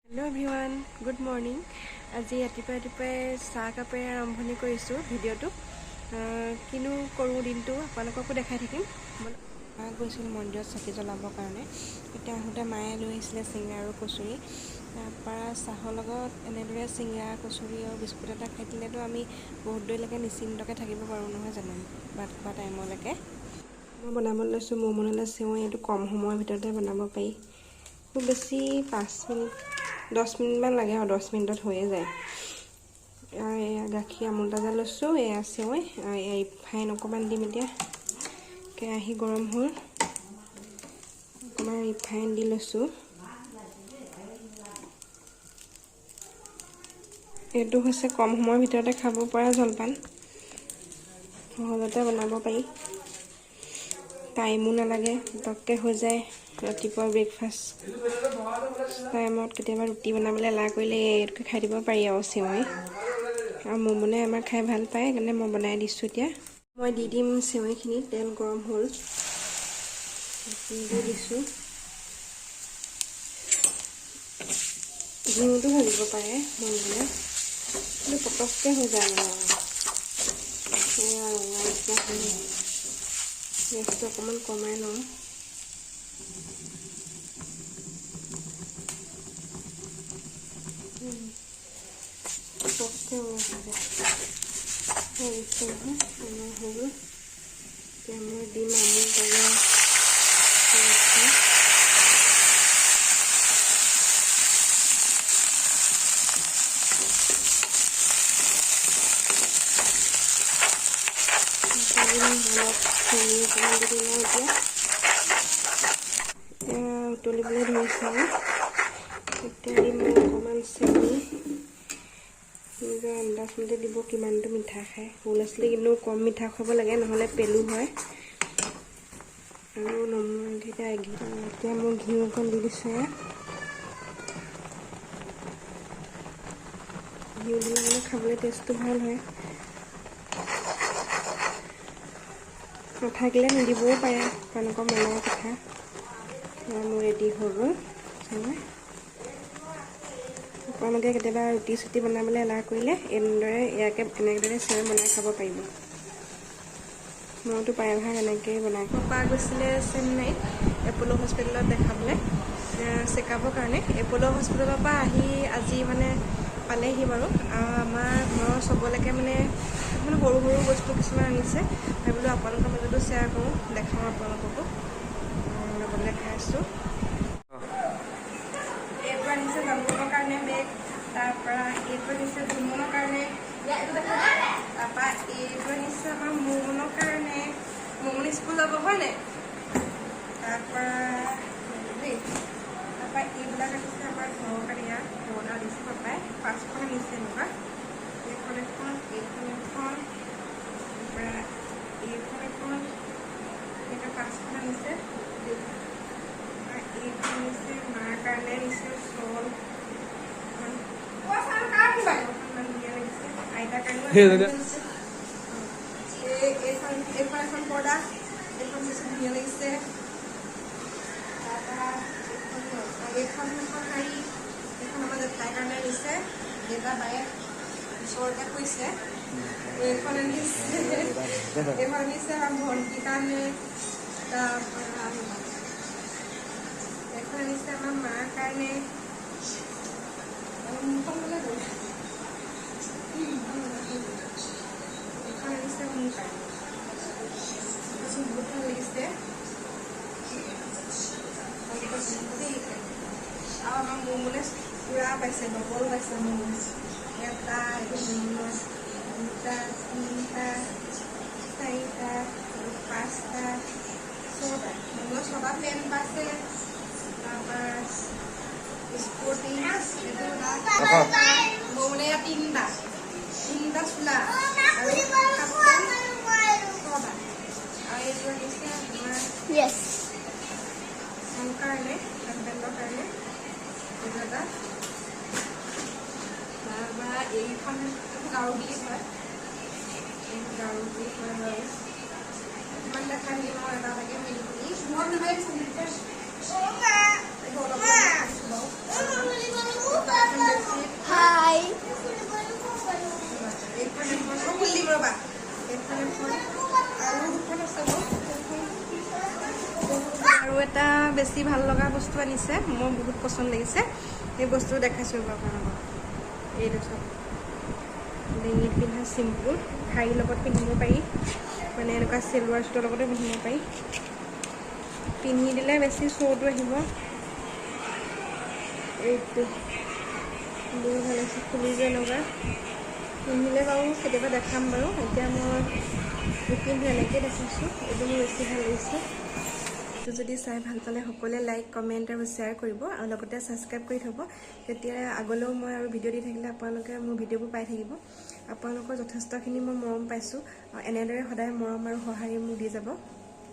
Hello everyone, good morning. আজি ৰাতিপুৱাই চাহ কাপেৰে আৰম্ভণি কৰিছোঁ ভিডিঅ'টো। কিনো কৰোঁ দিনটো আপোনালোককো দেখাই থাকিম। মা গৈছিল মন্দিৰত চাকি জ্বলাবৰ কাৰণে। এতিয়া আহোঁতে মায়ে লৈ আহিছিলে চিংৰা আৰু কচুৰি। তাৰপৰা চাহৰ লগত এনেদৰে চিংৰা কচুৰি আৰু বিস্কুট এটা খাই দিলেতো আমি বহুত দেৰিলৈকে নিশ্চিন্তকৈ থাকিব পাৰোঁ নহয় জানো, ভাত খোৱা টাইমলৈকে। মই বনাবলৈ লৈছোঁ মোৰ মনলৈ চেৱৈ। এইটো কম সময়ৰ ভিতৰতে বনাব পাৰি। খুব বেছি 5 মিনিট 10 মিনিটমান লাগে আৰু 10 মিনিটত হৈয়ে যায়। এয়া গাখীৰ আমুল তাজা লৈছোঁ, এয়া চেৱৈ, এয়া ৰিফাইন অকণমান দিম। এতিয়া কেৰাহী গৰম হ'ল, অকণমান ৰিফাইন দি লৈছোঁ। এইটো হৈছে কম সময়ৰ ভিতৰতে খাব পৰা জলপান, সহজতে বনাব পাৰি, টাইমো নালাগে, পটককৈ হৈ যায়। ৰাতিপুৱা ব্ৰেকফাষ্ট টাইমত কেতিয়াবা ৰুটি বনাবলৈ এলাহ কৰিলে এইটোকে খাই দিব পাৰি আৰু চেৱৈ। আৰু মোমনে আমাৰ খাই ভাল পায়, সেইকাৰণে মই বনাই দিছোঁ। এতিয়া মই দি দিম চেৱৈখিনি। তেল গৰম হ'ল, দি দিছোঁ। ঘিউটো ভাজিব পাৰে মন গ'লে, কিন্তু পটককৈ হৈ যায় মানে। ৰঙা নিচিনা হ'লে গেছটো অকণমান কমাই লওঁ। পটককৈ হৈছে নহয়, হৈ গ'ল। এতিয়া মই দিম আমুল তাজা। উতলিবলৈ ধৰিছে। এতিয়া দিম অকণমান চেনি। নিজৰ আন্দাজমতে দিব কিমানটো মিঠা খায়। সৰু ল'ৰা ছোৱালীক কিন্তু কম মিঠা খুৱাব লাগে, নহ'লে পেলু হয়। আৰু এতিয়া মই ঘিউ অকণ দি দিছোঁ। ঘিউ দিলে মানে খাবলৈ টেষ্টটো ভাল হয়। নাথাকিলে নিদিবও পাৰে, আপোনালোকৰ মনৰ কথা। মোৰ ৰেডি হৈ গ'ল। আপোনালোকে কেতিয়াবা ৰুটি চুটি বনাবলৈ এলাহ কৰিলে এনেদৰে চেৱৈ বনাই খাব পাৰিব। মইতো প্ৰায়ভাগ এনেকৈয়ে বনাই খাওঁ। পাপা গৈছিলে চেন্নাইত এপ'ল' হস্পিটেলত দেখাবলৈ, চেকআপৰ কাৰণে। এপ'ল' হস্পিটেলৰ পৰা আহি আজি মানে পালেহি বাৰু। আমাৰ ঘৰৰ চবলৈকে মানে সৰু সৰু বস্তু কিছুমান আনিছে। সেইবোলো আপোনালোকৰ মাজতো শ্বেয়াৰ কৰোঁ, দেখাওঁ আপোনালোককো। লগত দেখাই আছোঁ। এইটো আনিছে জন্মৰ কাৰণে বেগ, তাৰপৰা এইটো আনিছে জন্মৰ কাৰণে, তাৰপৰা এইটো আনিছে আমাৰ মোমনৰ কাৰণে। মোমন স্কুল যাব হয় নাই? তাৰপৰা এইবিলাক আনিছে আমাৰ ঘৰৰ কাৰণে। ইয়াত পুৰণা দিছে পাপাই 5খন আনিছে এনেকুৱা। এইখন এখন, এইখন এখন, তাৰপৰা এইখন এখন, এনেকৈ 5খন আনিছে। এইখন আনিছে মাৰ কাৰণে, আনিছে চল। আইতাৰ কাৰণে এইখন এখন পৰ্দা, এইখন বেছি ধুনীয়া লাগিছে। তাৰপৰা এইখন শাৰী, এইখন আমাৰ জেঠাইৰ কাৰণে আনিছে। দেউতা বায়ে ওচৰতে কৈছে। এইখন আনিছে আমাৰ ভণ্টিৰ কাৰণে। তাৰপৰা এইখন আনিছে আমাৰ মাৰ কাৰণে। এইখন আনিছে মোৰ কাৰণে। বহুত ভাল লাগিছে। আৰু আমাৰ মোমনে পুৰা পাইছে, ডবল পাইছে মোমন। এটা, এইটো মোমনৰ 2টা, 3টা, 4টা, 5টা, 6টা। মোমনৰ 6টা পেন পাইছে। তাৰপৰা স্পৰ্টিং, মোমনে 3টা চোলা আৰু 7টা। আৰু এইটো আনিছে আমাৰ কাৰণে, হাজবেণ্ডৰ কাৰণে। এইটো এটা। তাৰপৰা এইখন গাৰু বুলি কয়, গাৰু বুলি কয় বাৰু। ইমান দেখাই দিম আৰু এটা এটাকৈ মিলি বেছি ভাল লগা বস্তু আনিছে, মোৰ বহুত পচন্দ লাগিছে। এই বস্তু দেখাইছোঁ আপোনালোকক। এইটো চাওক, ডিঙিত পিন্ধা চিম্পুল, শাৰীৰ লগত পিন্ধিব পাৰি, মানে এনেকুৱা চেলোৱাৰ চুটৰ লগতে পিন্ধিব পাৰি। পিন্ধি দিলে বেছি শ্ব'টো আহিব। এইটো বহুত ভাল লাগিছে, খুলিছে এনেকুৱা। পিন্ধিলে বাৰু কেতিয়াবা দেখাম বাৰু, এতিয়া মই নিপিন্ধো, এনেকৈ দেখাইছোঁ। এইটো মোৰ বেছি ভাল লাগিছে। এইটো যদি চাই ভাল পালে সকলোৱে লাইক, কমেণ্ট আৰু শ্বেয়াৰ কৰিব, আৰু লগতে ছাবস্ক্ৰাইব কৰি থ'ব। তেতিয়া আগলৈও মই আৰু ভিডিঅ' দি থাকিলে আপোনালোকে মোৰ ভিডিঅ'বোৰ পাই থাকিব। আপোনালোকৰ যথেষ্টখিনি মই মৰম পাইছোঁ, এনেদৰে সদায় মৰম আৰু সঁহাৰি মোক দি যাব।